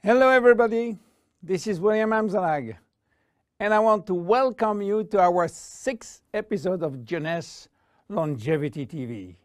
Hello everybody, this is William Amzalag, and I want to welcome you to our 6th episode of Jeunesse Longevity TV.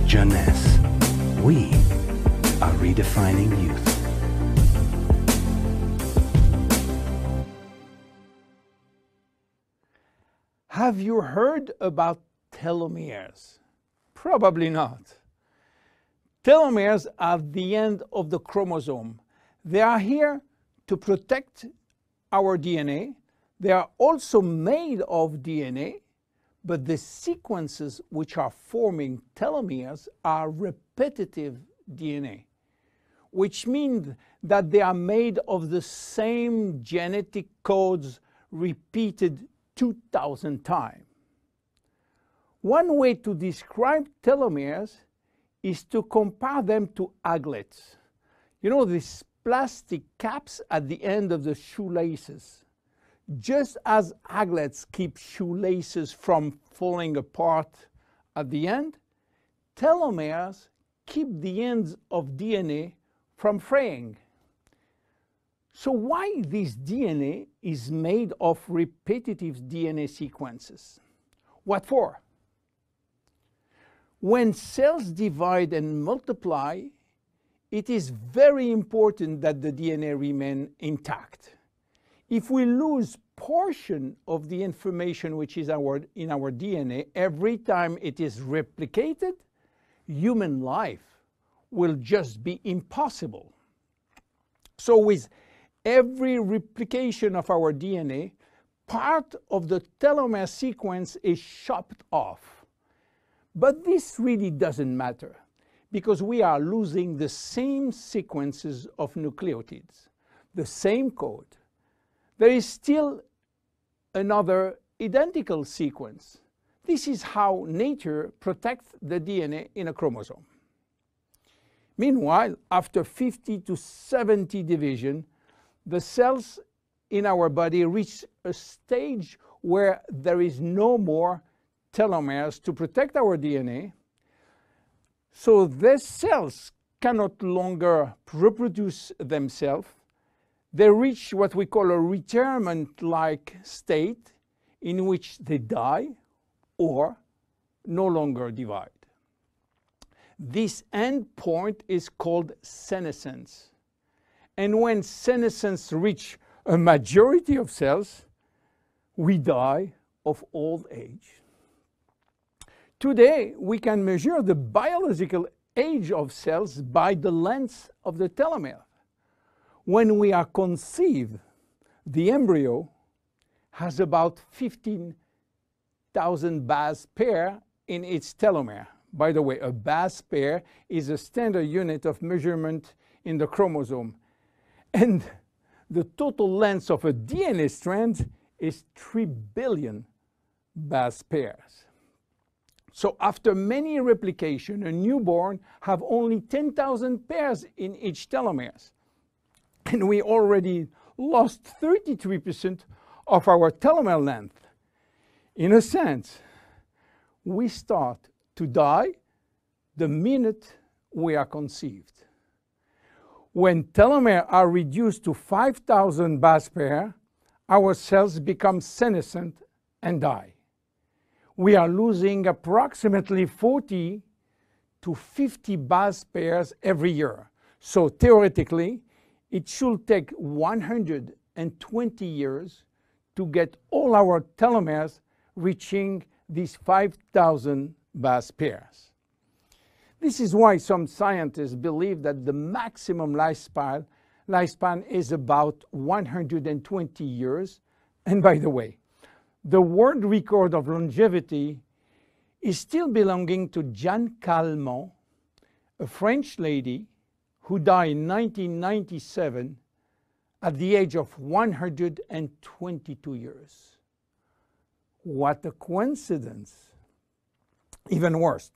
Jeunesse, we are redefining youth. Have you heard about telomeres? Probably not. Telomeres are the end of the chromosome. They are here to protect our DNA. They are also made of DNA, but the sequences which are forming telomeres are repetitive DNA, which means that they are made of the same genetic codes repeated 2,000 times. One way to describe telomeres is to compare them to aglets. You know, these plastic caps at the end of the shoelaces. Just as aglets keep shoelaces from falling apart at the end, telomeres keep the ends of DNA from fraying. So why this DNA is made of repetitive DNA sequences? What for? When cells divide and multiply, it is very important that the DNA remain intact. If we lose portion of the information which is in our DNA every time it is replicated, human life will just be impossible. So with every replication of our DNA, part of the telomere sequence is chopped off. But this really doesn't matter, because we are losing the same sequences of nucleotides, the same code. There is still another identical sequence. This is how nature protects the DNA in a chromosome. Meanwhile, after 50 to 70 division, the cells in our body reach a stage where there is no more telomeres to protect our DNA, so these cells cannot longer reproduce themselves. They reach what we call a retirement-like state in which they die or no longer divide. This end point is called senescence. And when senescence reaches a majority of cells, we die of old age. Today, we can measure the biological age of cells by the length of the telomere. When we are conceived, the embryo has about 15,000 base pair in its telomere. By the way, a base pair is a standard unit of measurement in the chromosome. And the total length of a DNA strand is 3 billion base pairs. So after many replications, a newborn have only 10,000 pairs in each telomeres. And we already lost 33% of our telomere length. In a sense, we start to die the minute we are conceived. When telomeres are reduced to 5,000 base pairs, our cells become senescent and die. We are losing approximately 40 to 50 base pairs every year. So theoretically, it should take 120 years to get all our telomeres reaching these 5,000 base pairs. This is why some scientists believe that the maximum lifespan is about 120 years. And by the way, the world record of longevity is still belonging to Jeanne Calment, a French lady who died in 1997 at the age of 122 years. What a coincidence! Even worse,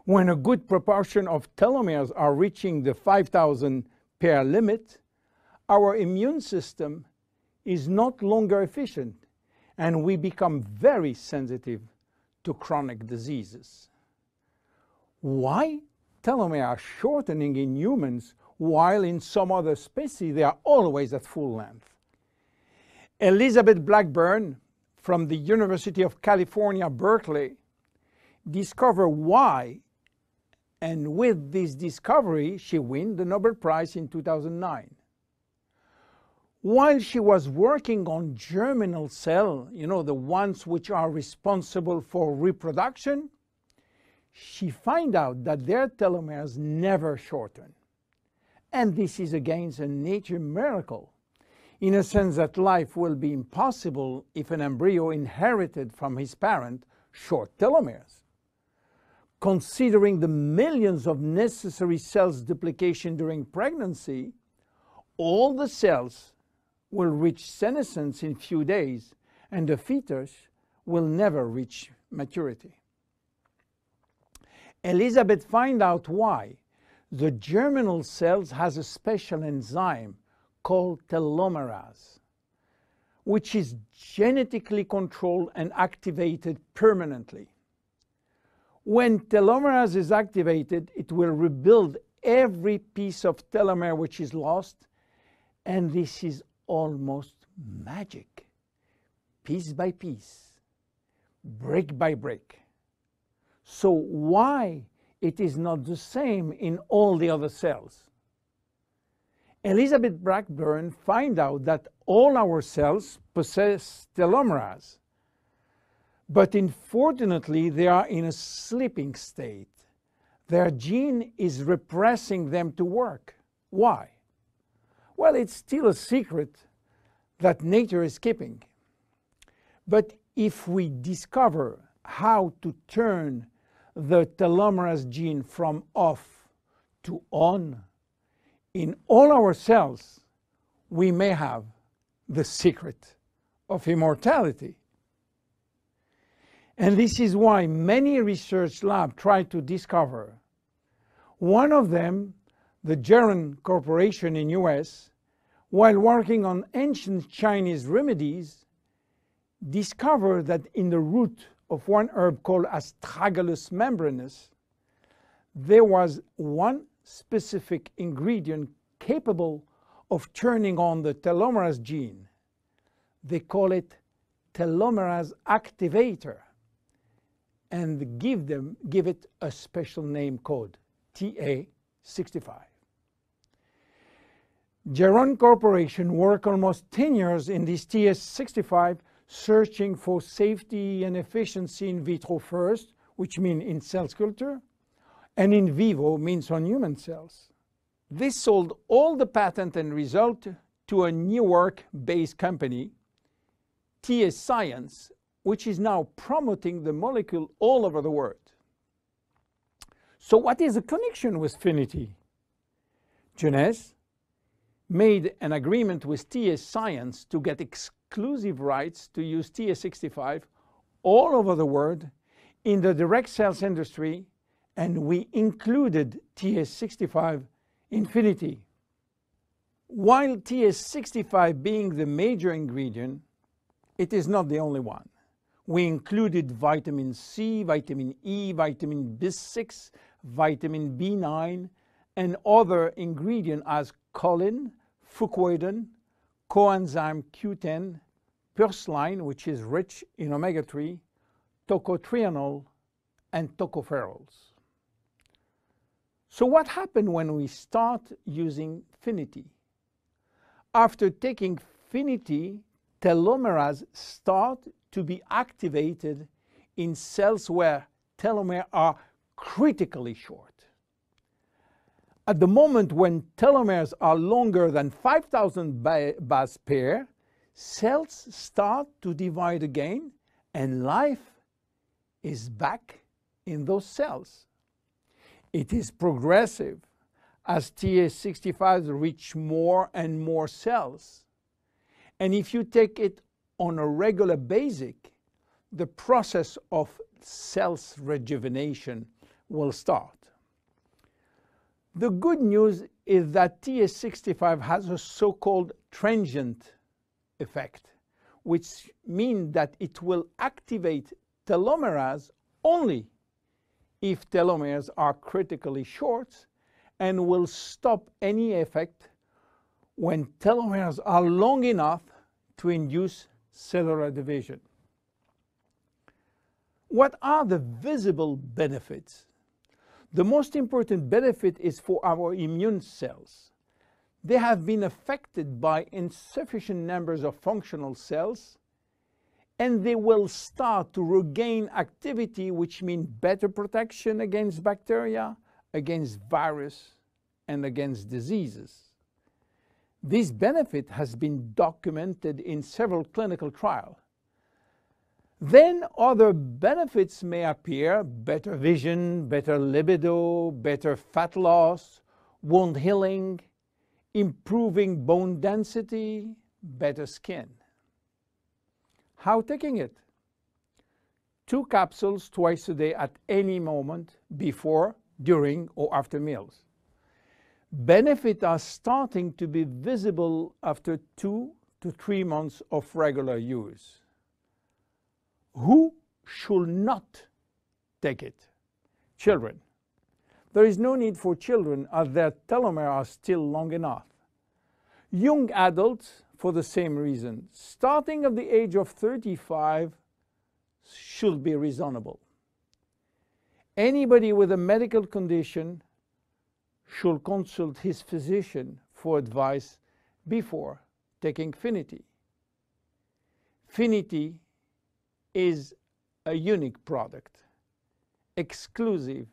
when a good proportion of telomeres are reaching the 5,000 pair limit, our immune system is not longer efficient, and we become very sensitive to chronic diseases. Why telomeres are shortening in humans, while in some other species they are always at full length. Elizabeth Blackburn from the University of California, Berkeley, discovered why, and with this discovery, she won the Nobel Prize in 2009. While she was working on germinal cells, the ones which are responsible for reproduction, she found out that their telomeres never shorten. And this is against a nature miracle, in a sense that life will be impossible if an embryo inherited from his parent short telomeres. Considering the millions of necessary cells duplication during pregnancy, all the cells will reach senescence in few days, and the fetus will never reach maturity. Elizabeth found out why. The germinal cells has a special enzyme called telomerase, which is genetically controlled and activated permanently. When telomerase is activated, it will rebuild every piece of telomere which is lost, and this is almost magic, piece by piece, brick by brick. So why it is not the same in all the other cells? Elizabeth Blackburn found out that all our cells possess telomerase, but unfortunately they are in a sleeping state. Their gene is repressing them to work. Why? Well, it's still a secret that nature is keeping. But if we discover how to turn the telomerase gene from off to on in all our cells, we may have the secret of immortality. And this is why many research labs try to discover. One of them, the Jeunesse Corporation in US, while working on ancient Chinese remedies, discovered that in the root of one herb called Astragalus membranus, there was one specific ingredient capable of turning on the telomerase gene. They call it telomerase activator, and give it a special name code, TA65. Jeunesse Corporation worked almost 10 years in this TA65, searching for safety and efficiency in vitro first, which means in cell culture, and in vivo means on human cells. This sold all the patent and result to a New York-based company, TA Science, which is now promoting the molecule all over the world. So what is the connection with Finity? Jeunesse made an agreement with TA Science to get exclusive rights to use TA65 all over the world in the direct sales industry, and we included TA65 in Finity. While TA65 being the major ingredient, it is not the only one. We included vitamin C, vitamin E, vitamin B6, vitamin B9, and other ingredients as choline, fucoidan, coenzyme Q10, purslane, which is rich in omega-3, tocotrienol, and tocopherols. So what happened when we start using Finity? After taking Finity, telomerase start to be activated in cells where telomeres are critically short. At the moment when telomeres are longer than 5,000 base pair, cells start to divide again, and life is back in those cells. It is progressive as TA65 reach more and more cells. And if you take it on a regular basis, the process of cells rejuvenation will start. The good news is that TA65 has a so-called transient effect, which means that it will activate telomerase only if telomeres are critically short and will stop any effect when telomeres are long enough to induce cellular division. What are the visible benefits? The most important benefit is for our immune cells. They have been affected by insufficient numbers of functional cells, and they will start to regain activity, which means better protection against bacteria, against virus, and against diseases. This benefit has been documented in several clinical trials. Then other benefits may appear: better vision, better libido, better fat loss, wound healing, improving bone density, better skin. How taking it? 2 capsules twice a day at any moment, before, during, or after meals. Benefits are starting to be visible after 2 to 3 months of regular use. Who should not take it? Children. There is no need for children, as their telomeres are still long enough. Young adults, for the same reason, starting at the age of 35, should be reasonable. Anybody with a medical condition should consult his physician for advice before taking Finity. Finity is a unique product, exclusive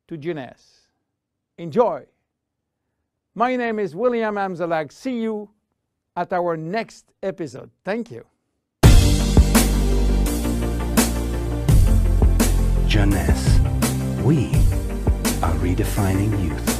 to Jeunesse. Enjoy! My name is William Amzalag. See you at our next episode. Thank you. Jeunesse. We are redefining youth.